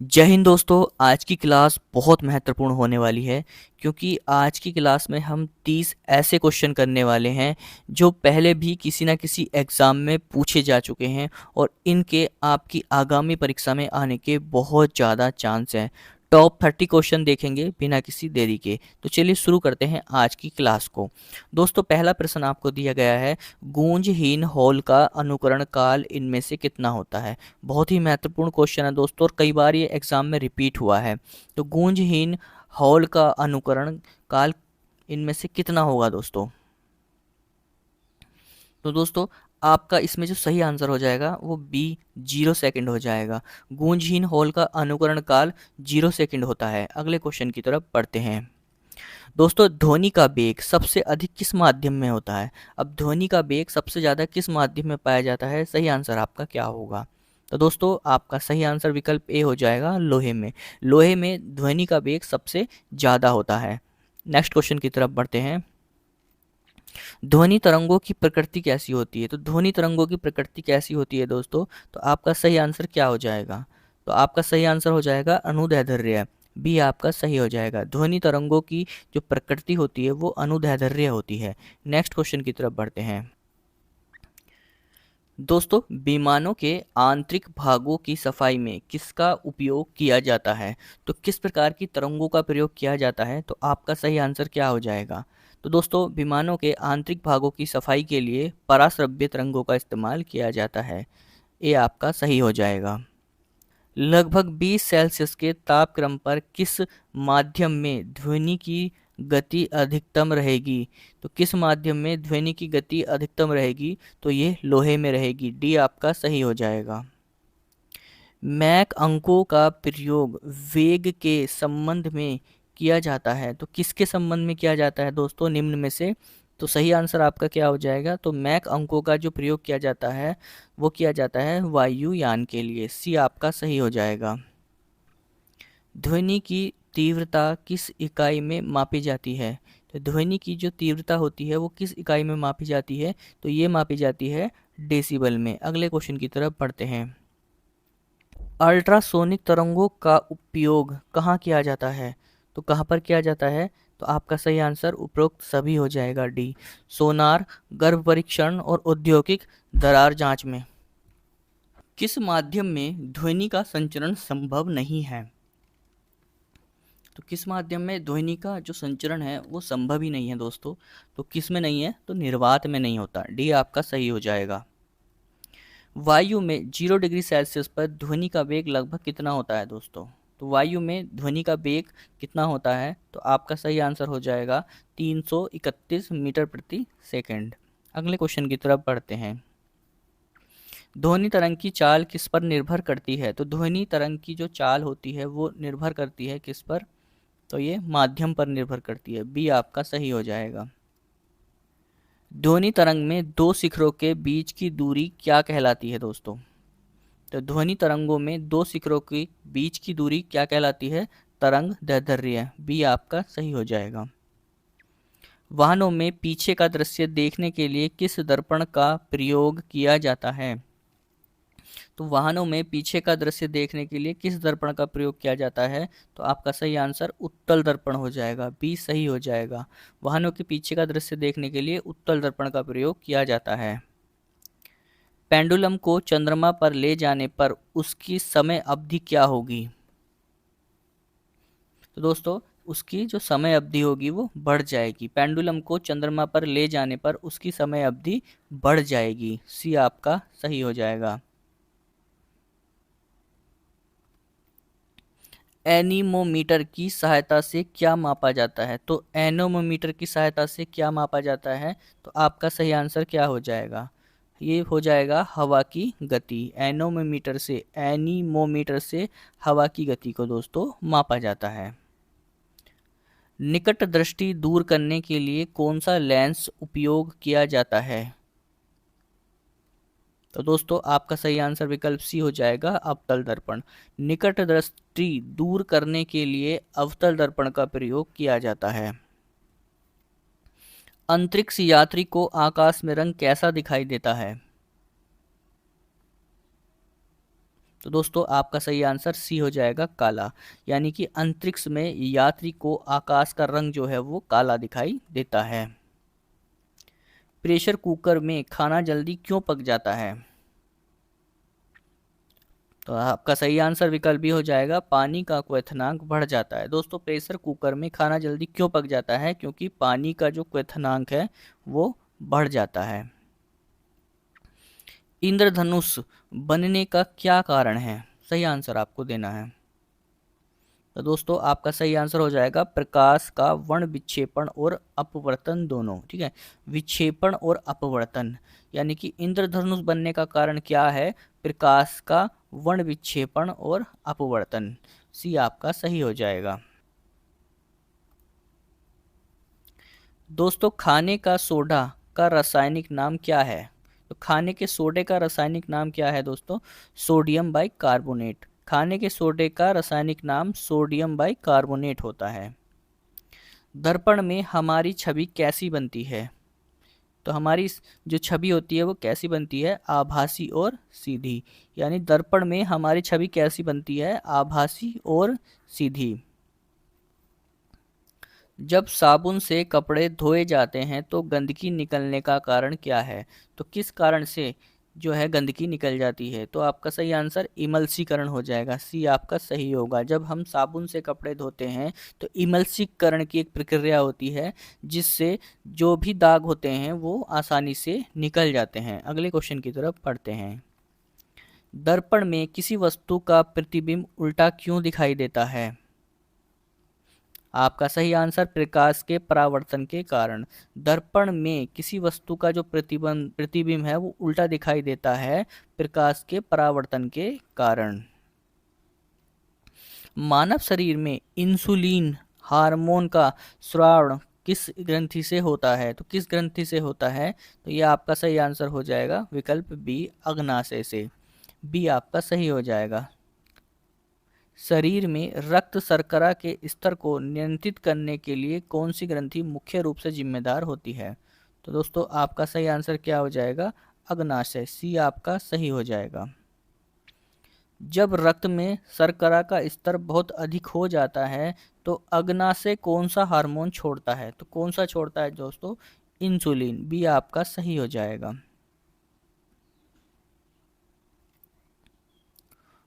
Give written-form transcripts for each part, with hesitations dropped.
जय हिंद दोस्तों। आज की क्लास बहुत महत्वपूर्ण होने वाली है क्योंकि आज की क्लास में हम 30 ऐसे क्वेश्चन करने वाले हैं जो पहले भी किसी ना किसी एग्ज़ाम में पूछे जा चुके हैं और इनके आपकी आगामी परीक्षा में आने के बहुत ज़्यादा चांस हैं। टॉप 30 क्वेश्चन देखेंगे बिना किसी देरी के। तो चलिए शुरू करते हैं आज की क्लास को। दोस्तों, पहला प्रश्न आपको दिया गया है, गूंजहीन हॉल का अनुकरण काल इनमें से कितना होता है। बहुत ही महत्वपूर्ण क्वेश्चन है दोस्तों और कई बार ये एग्जाम में रिपीट हुआ है। तो गूंजहीन हॉल का अनुकरण काल इनमें से कितना होगा दोस्तों। तो दोस्तों, आपका इसमें जो सही आंसर हो जाएगा वो बी 0 सेकंड हो जाएगा। गूंजहीन हॉल का अनुकरण काल 0 सेकंड होता है। अगले क्वेश्चन की तरफ बढ़ते हैं। दोस्तों, ध्वनि का वेग सबसे अधिक किस माध्यम में होता है। अब ध्वनि का वेग सबसे ज़्यादा किस माध्यम में पाया जाता है, सही आंसर आपका क्या होगा। तो दोस्तों, आपका सही आंसर विकल्प ए हो जाएगा, लोहे में। लोहे में ध्वनि का वेग सबसे ज़्यादा होता है। नेक्स्ट क्वेश्चन की तरफ बढ़ते हैं। ध्वनि तरंगों की प्रकृति कैसी होती है। तो ध्वनि तरंगों की प्रकृति कैसी होती है दोस्तों, तो आपका सही आंसर क्या हो जाएगा। तो आपका सही आंसर हो जाएगा अनुदैर्ध्य। बी आपका सही हो जाएगा। ध्वनि तरंगों की जो प्रकृति होती है वो अनुदैर्ध्य होती है। नेक्स्ट क्वेश्चन की तरफ बढ़ते हैं। दोस्तों, विमानों के आंतरिक भागों की सफाई में किसका उपयोग किया जाता है। तो किस प्रकार की तरंगों का प्रयोग किया जाता है, तो आपका सही आंसर क्या हो जाएगा। तो दोस्तों, विमानों के आंतरिक भागों की सफाई के लिए पराश्रव्य तरंगों का इस्तेमाल किया जाता है। ये आपका सही हो जाएगा। लगभग 20 सेल्सियस के तापक्रम पर किस माध्यम में ध्वनि की गति अधिकतम रहेगी। तो किस माध्यम में ध्वनि की गति अधिकतम रहेगी, तो ये लोहे में रहेगी। डी आपका सही हो जाएगा। मैक अंकों का प्रयोग वेग के संबंध में किया जाता है। तो किसके संबंध में किया जाता है दोस्तों, निम्न में से। तो सही आंसर आपका क्या हो जाएगा। तो मैक अंकों का जो प्रयोग किया जाता है वो किया जाता है वायुयान के लिए। सी आपका सही हो जाएगा। ध्वनि की तीव्रता किस इकाई में मापी जाती है। तो ध्वनि की जो तीव्रता होती है वो किस इकाई में मापी जाती है, तो ये मापी जाती है डेसिबल में। अगले क्वेश्चन की तरफ बढ़ते हैं। अल्ट्रासोनिक तरंगों का उपयोग कहाँ किया जाता है। तो कहाँ पर किया जाता है, तो आपका सही आंसर उपरोक्त सभी हो जाएगा। डी, सोनार, गर्भ परीक्षण और औद्योगिक दरार जांच में। किस माध्यम में ध्वनि का संचरण संभव नहीं है। तो किस माध्यम में ध्वनि का जो संचरण है वो संभव ही नहीं है दोस्तों। तो किस में नहीं है, तो निर्वात में नहीं होता। डी आपका सही हो जाएगा। वायु में 0 डिग्री सेल्सियस पर ध्वनि का वेग लगभग कितना होता है दोस्तों। तो वायु में ध्वनि का वेग कितना होता है, तो आपका सही आंसर हो जाएगा 331 मीटर प्रति सेकंड। अगले क्वेश्चन की तरफ बढ़ते हैं। ध्वनि तरंग की चाल किस पर निर्भर करती है। तो ध्वनि तरंग की जो चाल होती है वो निर्भर करती है किस पर, तो ये माध्यम पर निर्भर करती है। बी आपका सही हो जाएगा। ध्वनि तरंग में दो शिखरों के बीच की दूरी क्या कहलाती है दोस्तों। तो ध्वनि तरंगों में दो शिखरों के बीच की दूरी क्या कहलाती है, तरंग दैर्ध्य। बी आपका सही हो जाएगा। वाहनों में पीछे का दृश्य देखने के लिए किस दर्पण का प्रयोग किया जाता है। तो वाहनों में पीछे का दृश्य देखने के लिए किस दर्पण का प्रयोग किया जाता है, तो आपका सही आंसर उत्तल दर्पण हो जाएगा। बी सही हो जाएगा। वाहनों के पीछे का दृश्य देखने के लिए उत्तल दर्पण का प्रयोग किया जाता है। पेंडुलम को चंद्रमा पर ले जाने पर उसकी समय अवधि क्या होगी। तो दोस्तों, उसकी जो समय अवधि होगी वो बढ़ जाएगी। पेंडुलम को चंद्रमा पर ले जाने पर उसकी समय अवधि बढ़ जाएगी। सी आपका सही हो जाएगा। एनीमोमीटर की सहायता से क्या मापा जाता है। तो एनोमोमीटर की सहायता से क्या मापा जाता है, तो आपका सही आंसर क्या हो जाएगा। ये हो जाएगा हवा की गति। एनीमोमीटर से हवा की गति को दोस्तों मापा जाता है। निकट दृष्टि दूर करने के लिए कौन सा लेंस उपयोग किया जाता है। तो दोस्तों, आपका सही आंसर विकल्प सी हो जाएगा, अवतल दर्पण। निकट दृष्टि दूर करने के लिए अवतल दर्पण का प्रयोग किया जाता है। अंतरिक्ष यात्री को आकाश में रंग कैसा दिखाई देता है। तो दोस्तों आपका सही आंसर सी हो जाएगा, काला। यानी कि अंतरिक्ष में यात्री को आकाश का रंग जो है वो काला दिखाई देता है। प्रेशर कुकर में खाना जल्दी क्यों पक जाता है? तो आपका सही आंसर विकल्प बी हो जाएगा, पानी का क्वथनांक बढ़ जाता है। दोस्तों प्रेशर कुकर में खाना जल्दी क्यों पक जाता है? क्योंकि पानी का जो क्वथनांक है वो बढ़ जाता है। इंद्रधनुष बनने का क्या कारण है? सही आंसर आपको देना है। तो दोस्तों आपका सही आंसर हो जाएगा प्रकाश का वर्ण विक्षेपण और अपवर्तन दोनों। ठीक है, विक्षेपण और अपवर्तन, यानी कि इंद्रधनुष बनने का कारण क्या है? प्रकाश का वर्ण विक्षेपण और अपवर्तन। सी आपका सही हो जाएगा। दोस्तों खाने का सोडा का रासायनिक नाम क्या है? तो खाने के सोडे का रासायनिक नाम क्या है दोस्तों? Sodium bicarbonate. खाने के सोडे का रासायनिक नाम सोडियम बाइकार्बोनेट होता है। दर्पण में हमारी छवि कैसी बनती है? तो हमारी जो छवि होती है वो कैसी बनती है? आभासी और सीधी। यानी दर्पण में हमारी छवि कैसी बनती है? आभासी और सीधी। जब साबुन से कपड़े धोए जाते हैं तो गंदगी निकलने का कारण क्या है? तो किस कारण से जो है गंदगी निकल जाती है? तो आपका सही आंसर इमल्सीकरण हो जाएगा। सी आपका सही होगा। जब हम साबुन से कपड़े धोते हैं तो इमल्सीकरण की एक प्रक्रिया होती है जिससे जो भी दाग होते हैं वो आसानी से निकल जाते हैं। अगले क्वेश्चन की तरफ पढ़ते हैं। दर्पण में किसी वस्तु का प्रतिबिंब उल्टा क्यों दिखाई देता है? आपका सही आंसर प्रकाश के परावर्तन के कारण। दर्पण में किसी वस्तु का जो प्रतिबिंब है वो उल्टा दिखाई देता है प्रकाश के परावर्तन के कारण। मानव शरीर में इंसुलिन हार्मोन का स्राव किस ग्रंथि से होता है? तो किस ग्रंथि से होता है? तो ये आपका सही आंसर हो जाएगा विकल्प बी, अग्नाशय से। बी आपका सही हो जाएगा। शरीर में रक्त शर्करा के स्तर को नियंत्रित करने के लिए कौन सी ग्रंथि मुख्य रूप से जिम्मेदार होती है? तो दोस्तों आपका सही आंसर क्या हो जाएगा? अग्नाशय। सी आपका सही हो जाएगा। जब रक्त में शर्करा का स्तर बहुत अधिक हो जाता है तो अग्नाशय कौन सा हार्मोन छोड़ता है? तो कौन सा छोड़ता है दोस्तों? इंसुलिन। बी आपका सही हो जाएगा।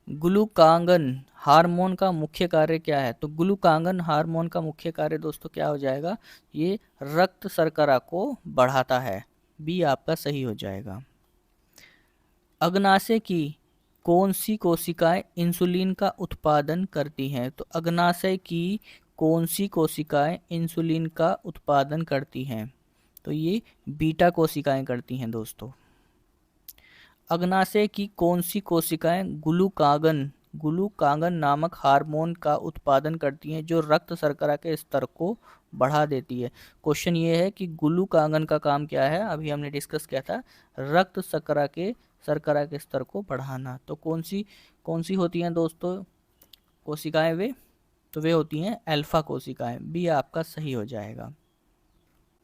ग्लूकागन हार्मोन का मुख्य कार्य क्या है? तो ग्लूकागन हार्मोन का मुख्य कार्य दोस्तों क्या हो जाएगा? ये रक्त शर्करा को बढ़ाता है। बी आपका सही हो जाएगा। अग्नाशय की कौन सी कोशिकाएं इंसुलिन का उत्पादन करती हैं? तो अग्नाशय की कौन सी कोशिकाएं इंसुलिन का उत्पादन करती हैं? तो ये बीटा कोशिकाएं करती हैं दोस्तों। अग्नाशय की कौन सी कोशिकाएं ग्लूकागन नामक हार्मोन का उत्पादन करती हैं जो रक्त शर्करा के स्तर को बढ़ा देती है? क्वेश्चन ये है कि ग्लूकागन का काम क्या है? अभी हमने डिस्कस किया था, रक्त शर्करा के स्तर को बढ़ाना। तो कौन सी होती हैं दोस्तों कोशिकाएं वे? तो वे होती हैं अल्फा कोशिकाएं। बी आपका सही हो जाएगा।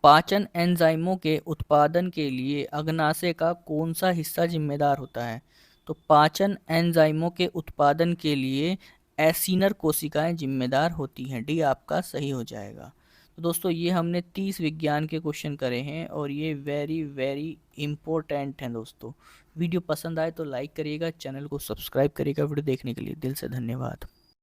पाचन एंजाइमों के उत्पादन के लिए अग्नाशय का कौन सा हिस्सा जिम्मेदार होता है? तो पाचन एंजाइमों के उत्पादन के लिए एसिनर कोशिकाएं जिम्मेदार होती हैं। डी आपका सही हो जाएगा। तो दोस्तों ये हमने 30 विज्ञान के क्वेश्चन करे हैं और ये वेरी वेरी इम्पोर्टेंट हैं दोस्तों। वीडियो पसंद आए तो लाइक करिएगा, चैनल को सब्सक्राइब करिएगा। वीडियो देखने के लिए दिल से धन्यवाद।